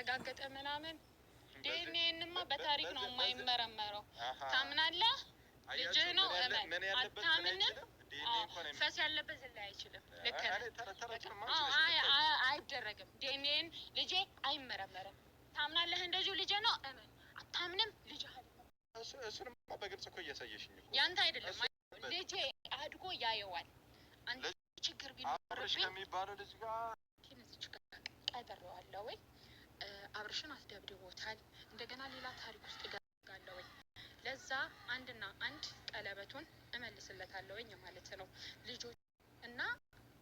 የተረጋገጠ ምናምን ዲኤንኤንማ በታሪክ ነው የማይመረመረው። ታምናለህ? ልጅ ነው እመን። አታምንም? ፈስ ያለበት ላይ አይችልም። ልክ ነህ። አይደረግም። ዲኤንኤን ልጄ አይመረመርም። ታምናለህ? እንደዚሁ ልጄ ነው እመን። አታምንም? ልጅ እሱንም በግልጽ እኮ እያሳየሽኝ እኮ ያንተ አይደለም። ልጄ አድጎ ያየዋል። አንተ ችግር ቢኖርብኝ ከሚባለው ልጅ ጋር ቀጥሬዋለሁ ወይ አብርሽን አስደብድቦታል። እንደገና ሌላ ታሪክ ውስጥ እገባለሁ ወይ ለዛ አንድና አንድ ቀለበቱን እመልስለታለሁ ወይ ማለት ነው። ልጆች እና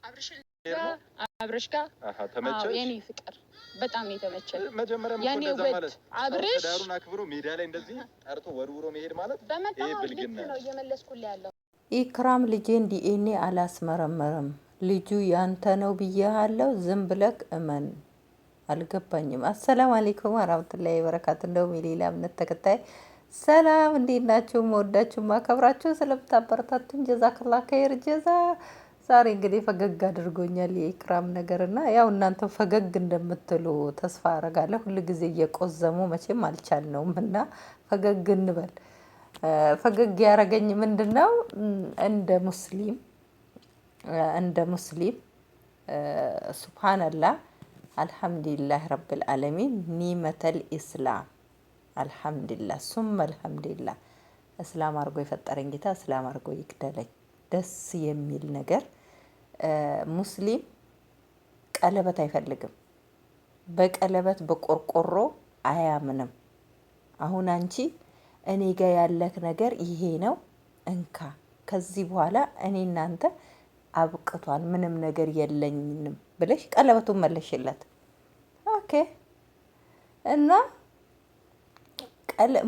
አብርሽ ጋር ተመቸሽ? የኔ ፍቅር በጣም የተመቸኝ መጀመሪያ ያኔ ወጥ አብርሽ ዳሩን አክብሮ ሜዳ ላይ እንደዚህ ጠርቶ ወርውሮ መሄድ ማለት ይሄ ብልግና ነው። እየመለስኩልህ ያለው ኢክራም ልጄን ዲኤንኤ አላስመረመረም። ልጁ ያንተ ነው ብያለሁ። ዝም ብለክ እመን። አልገባኝም። አሰላሙ አለይኩም ወራህመቱላሂ ወበረካቱ። እንደውም የሌላ እምነት ተከታይ ሰላም፣ እንዴት ናችሁ? መወዳችሁ ማከብራችሁ ስለምታበረታቱኝ ጀዛከላህ ከይር ጀዛ። ዛሬ እንግዲህ ፈገግ አድርጎኛል የኢክራም ነገርና ያው እናንተ ፈገግ እንደምትሉ ተስፋ አረጋለሁ። ሁሉ ጊዜ እየቆዘሙ መቼም አልቻልነውም እና ፈገግ እንበል። ፈገግ ያረገኝ ምንድነው እንደ ሙስሊም ሱብሃንአላህ አልሐምዱሊላህ ረብል ዓለሚን ኒመተል ኢስላም አልሐምዱሊላህ ሱመ አልሐምዱሊላህ። እስላም አድርጎ የፈጠረኝ ጌታ እስላም አድርጎ ይግደለኝ። ደስ የሚል ነገር። ሙስሊም ቀለበት አይፈልግም። በቀለበት በቆርቆሮ አያምንም። አሁን አንቺ እኔ ጋር ያለክ ነገር ይሄ ነው እንካ፣ ከዚህ በኋላ እኔ እናንተ አብቅቷል፣ ምንም ነገር የለኝም ብለሽ ቀለበቱን መለሽለት። ኦኬ። እና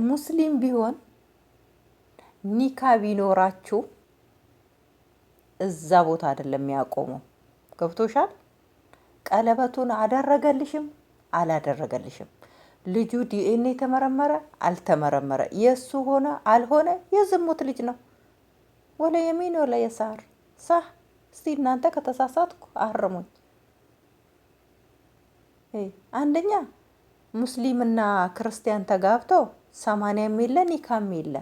ሙስሊም ቢሆን ኒካ ቢኖራችሁ እዛ ቦታ አይደለም የሚያቆመው። ገብቶሻል? ቀለበቱን አደረገልሽም አላደረገልሽም፣ ልጁ ዲኤንኤ ተመረመረ አልተመረመረ፣ የእሱ ሆነ አልሆነ የዝሙት ልጅ ነው። ወለ የሚን ወለ የሳር ሳህ። እስቲ እናንተ ከተሳሳትኩ አርሙኝ። አንደኛ ሙስሊምና ክርስቲያን ተጋብቶ 80 የለ ኒካም የለ።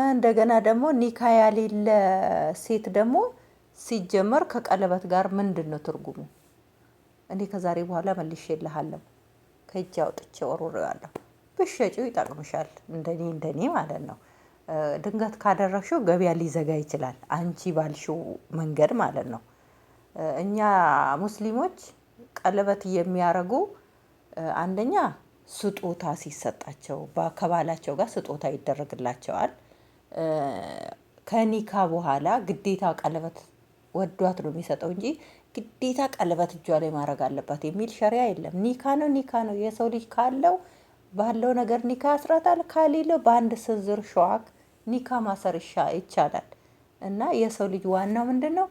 እንደገና ደግሞ ኒካ ያሌለ ሴት ደግሞ ሲጀመር ከቀለበት ጋር ምንድን ነው ትርጉሙ? እኔ ከዛሬ በኋላ መልሼልሃለሁ፣ ከእጅ አውጥቼ ወርውሬዋለሁ። ብትሸጪው ይጠቅምሻል፣ እንደኔ ማለት ነው። ድንገት ካደረግሽው ገበያ ሊዘጋ ይችላል፣ አንቺ ባልሽው መንገድ ማለት ነው። እኛ ሙስሊሞች ቀለበት የሚያረጉ አንደኛ ስጦታ ሲሰጣቸው ከባላቸው ጋር ስጦታ ይደረግላቸዋል። ከኒካ በኋላ ግዴታ ቀለበት ወዷት ነው የሚሰጠው እንጂ ግዴታ ቀለበት እጇ ላይ ማድረግ አለባት የሚል ሸሪያ የለም። ኒካ ነው። የሰው ልጅ ካለው ባለው ነገር ኒካ ያስራታል፣ ካሌለው በአንድ ስንዝር ሸዋክ ኒካ ማሰር ይቻላል። እና የሰው ልጅ ዋናው ምንድነው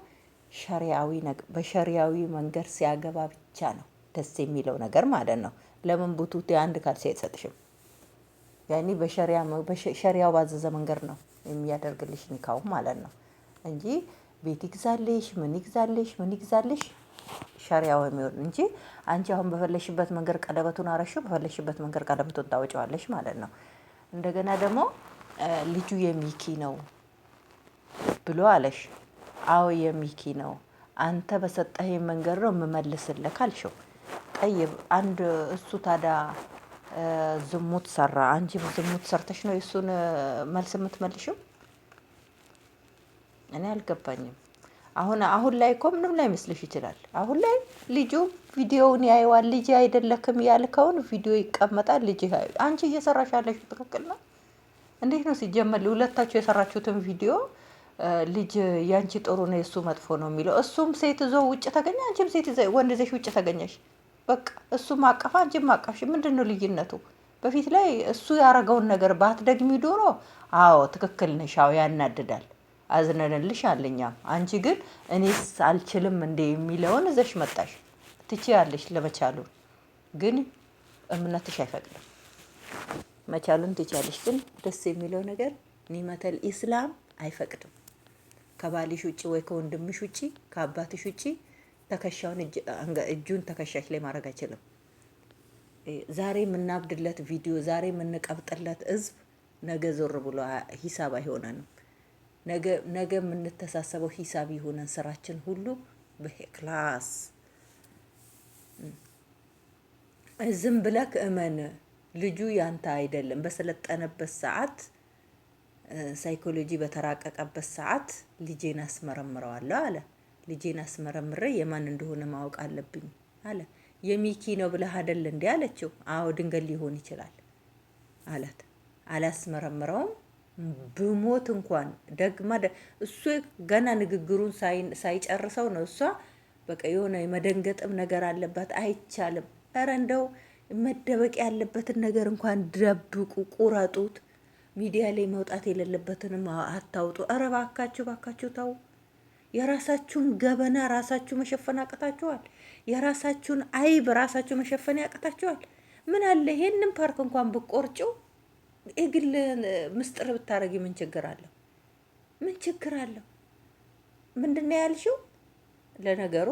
በሸሪያዊ መንገድ ሲያገባ ብቻ ነው ደስ የሚለው ነገር ማለት ነው። ለምን ቡቱቴ አንድ ካልሲ አይሰጥሽም? ያኔ በሸሪያው ባዘዘ መንገድ ነው የሚያደርግልሽ ኒካው ማለት ነው እንጂ ቤት ይግዛልሽ ምን ይግዛልሽ ሸሪያው የሚሆን እንጂ አንቺ አሁን በፈለሽበት መንገድ ቀለበቱን አረሽው በፈለሽበት መንገድ ቀለበቱን ታወጪዋለሽ ማለት ነው። እንደገና ደግሞ ልጁ የሚኪ ነው ብሎ አለሽ። አዎ የሚኪ ነው። አንተ በሰጠኸኝ መንገድ ነው የምመልስልህ አልሽው። ጠይብ አንድ እሱ ታዲያ ዝሙት ሰራ፣ አንቺ ዝሙት ሰርተሽ ነው የእሱን መልስ የምትመልሽው? እኔ አልገባኝም። አሁን ላይ እኮ ምንም ላይ መስልሽ ይችላል። አሁን ላይ ልጁ ቪዲዮውን ያየዋል። ልጅ አይደለክም ያልከውን ቪዲዮ ይቀመጣል። ልጅ አንቺ እየሰራሽ ያለሽ ትክክል ነው። እንዴት ነው ሲጀመር ሁለታችሁ የሰራችሁትን ቪዲዮ ልጅ ያንቺ ጥሩ ነው የእሱ መጥፎ ነው የሚለው? እሱም ሴት ይዞ ውጭ ተገኘ፣ አንቺም ሴት ወንድ ይዘሽ ውጭ ተገኘሽ። በቃ እሱም አቀፋ አንቺም አቀፍሽ። ምንድን ነው ልዩነቱ? በፊት ላይ እሱ ያረገውን ነገር ባትደግሚ ዶሮ አዎ ትክክል ነሽ፣ አዎ ያናድዳል፣ አዝነንልሽ አለኛም። አንቺ ግን እኔስ አልችልም እንዴ የሚለውን እዘሽ መጣሽ። ትችያለሽ፣ ለመቻሉ ግን እምነትሽ አይፈቅድም። መቻሉን ትችያለሽ፣ ግን ደስ የሚለው ነገር ኒመተል ኢስላም አይፈቅድም። ከባልሽ ውጪ ወይ ከወንድምሽ ውጪ ከአባትሽ ውጪ ትከሻውን እጁን ትከሻሽ ላይ ማድረግ አይችልም። ዛሬ የምናብድለት ቪዲዮ ዛሬ የምንቀብጥለት ህዝብ ነገ ዞር ብሎ ሂሳብ አይሆነንም። ነገ የምንተሳሰበው ሂሳብ ይሆነን ስራችን ሁሉ በክላስ ዝም ብለክ እመን። ልጁ ያንተ አይደለም። በሰለጠነበት ሰዓት ሳይኮሎጂ በተራቀቀበት ሰዓት ልጄን አስመረምረዋለሁ አለ። ልጄን አስመረምሬ የማን እንደሆነ ማወቅ አለብኝ አለ። የሚኪ ነው ብለህ አይደል እንዴ አለችው። አዎ ድንገት ሊሆን ይችላል አላት። አላስመረምረውም ብሞት እንኳን ደግማ እሱ ገና ንግግሩን ሳይጨርሰው ነው እሷ በቃ የሆነ የመደንገጥም ነገር አለባት። አይቻልም። ኧረ እንደው መደበቅ ያለበትን ነገር እንኳን ደብቁ፣ ቁረጡት። ሚዲያ ላይ መውጣት የሌለበትንም አታውጡ። ኧረ ባካችሁ ታው። የራሳችሁን ገበና ራሳችሁ መሸፈን አቅታችኋል። የራሳችሁን አይብ ራሳችሁ መሸፈን ያቅታችኋል። ምን አለ ይሄንን ፓርክ እንኳን ብቆርጭው የግል ምስጥር ብታረጊ ምን ችግር አለው? ምን ችግር አለው? ምንድነው ያልሽው? ለነገሩ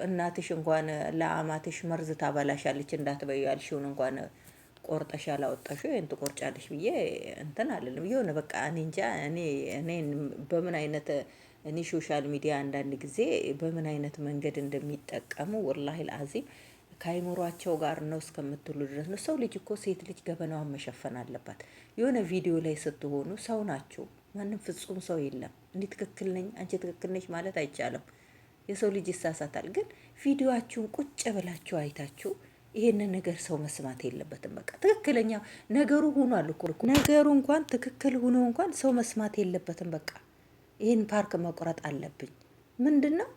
እናትሽ እንኳን ለአማትሽ መርዝ ታበላሻለች እንዳትበዩ ያልሽውን እንኳን ቆርጠሽ ያላወጣሽው ይሄን ትቆርጫለሽ ብዬ እንትን አልልም። የሆነ በቃ እኔ እንጃ እኔ በምን አይነት እኔ ሶሻል ሚዲያ አንዳንድ ጊዜ በምን አይነት መንገድ እንደሚጠቀሙ ወላሂ አልዓዚም ከአይምሯቸው ጋር ነው እስከምትሉ ድረስ ነው። ሰው ልጅ እኮ ሴት ልጅ ገበናዋን መሸፈን አለባት። የሆነ ቪዲዮ ላይ ስትሆኑ ሰው ናችሁ። ማንም ፍጹም ሰው የለም። እንዲህ ትክክል ነኝ አንቺ ትክክል ነሽ ማለት አይቻልም። የሰው ልጅ ይሳሳታል። ግን ቪዲዮአችሁን ቁጭ ብላችሁ አይታችሁ ይሄንን ነገር ሰው መስማት የለበትም። በቃ ትክክለኛ ነገሩ ሆኗል እኮ ነገሩ እንኳን ትክክል ሆኖ እንኳን ሰው መስማት የለበትም። በቃ ይሄን ፓርክ መቁረጥ አለብኝ። ምንድነው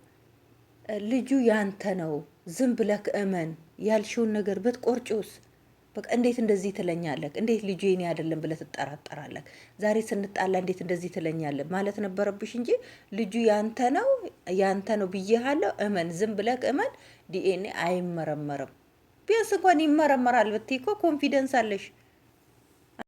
ልጁ ያንተ ነው፣ ዝም ብለክ እመን ያልሽውን ነገር ብትቆርጪውስ? በቃ እንዴት እንደዚህ ትለኛለህ? እንዴት ልጁ የኔ አይደለም ብለህ ትጠራጠራለህ? ዛሬ ስንጣላ እንዴት እንደዚህ ትለኛለህ ማለት ነበረብሽ እንጂ ልጁ ያንተ ነው ብዬሃለሁ፣ እመን፣ ዝም ብለክ እመን። ዲኤንኤ አይመረመርም። ቢያንስ እንኳን ይመረመራል ብትይ እኮ ኮንፊደንስ አለሽ።